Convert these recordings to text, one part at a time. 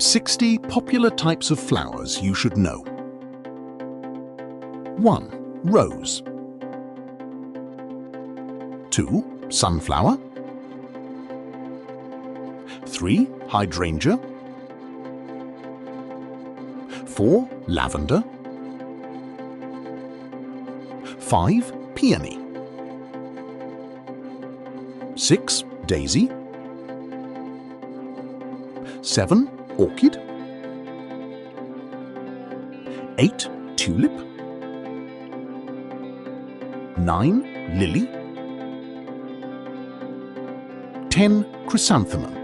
60 popular types of flowers you should know. 1. Rose. 2. Sunflower. 3. Hydrangea. 4. Lavender. 5. Peony. 6. Daisy. 7. Orchid. 8. Tulip. 9. Lily. 10. Chrysanthemum.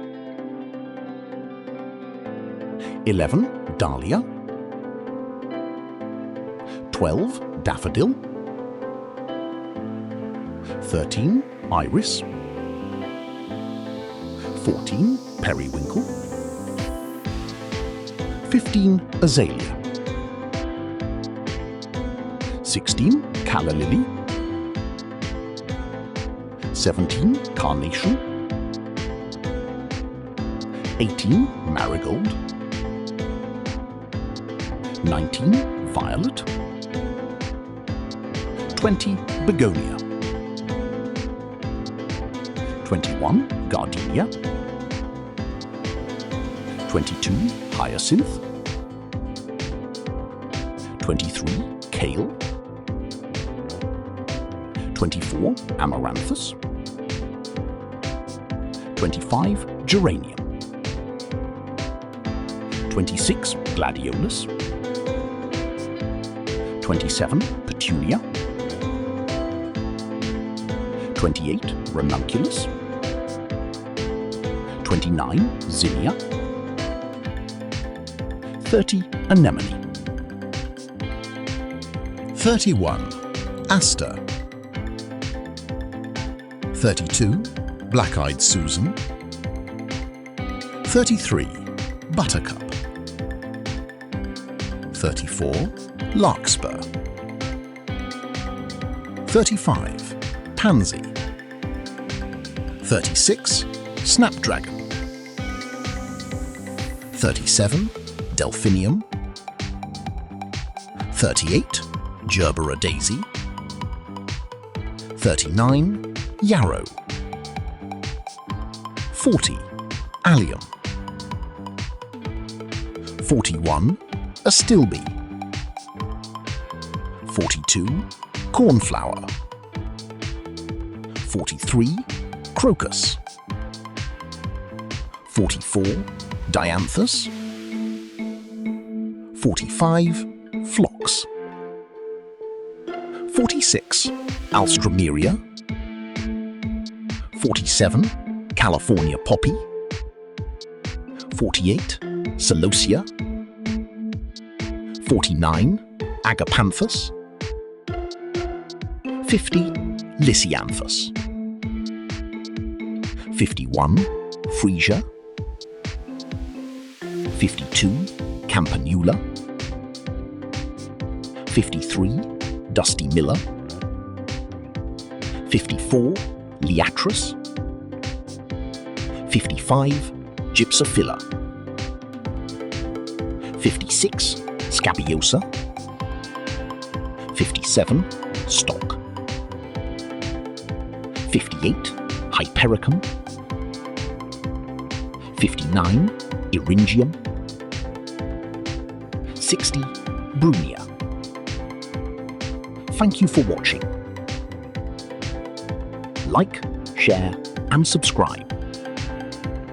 11. Dahlia. 12. Daffodil. 13. Iris. 14. Periwinkle. 15. Azalea. 16. Calla lily. 17. Carnation. 18. Marigold. 19. Violet. 20. Begonia. 21. Gardenia. 22. Hyacinth. 23. Kale. 24. Amaranthus. 25. Geranium. 26. Gladiolus. 27. Petunia. 28. Ranunculus. 29. Zinnia. 30. Anemone. 31. Aster. 32. Black-eyed Susan. 33. Buttercup. 34. Larkspur. 35. Pansy. 36. Snapdragon. 37. Delphinium. 38. Gerbera daisy. 39. Yarrow. 40. Allium. 41. Astilbe. 42. Cornflower. 43. Crocus. 44. Dianthus. 45. Phlox. 46. Alstroemeria. 47. California poppy. 48. Celosia. 49. Agapanthus. 50. Lisianthus. 51. Freesia. 52. Campanula. 53. Dusty Miller. 54. Liatris. 55. Gypsophila. 56. Scabiosa. 57. Stock. 58. Hypericum. 59. Eryngium. 60. Brunia. Thank you for watching. Like, share and subscribe.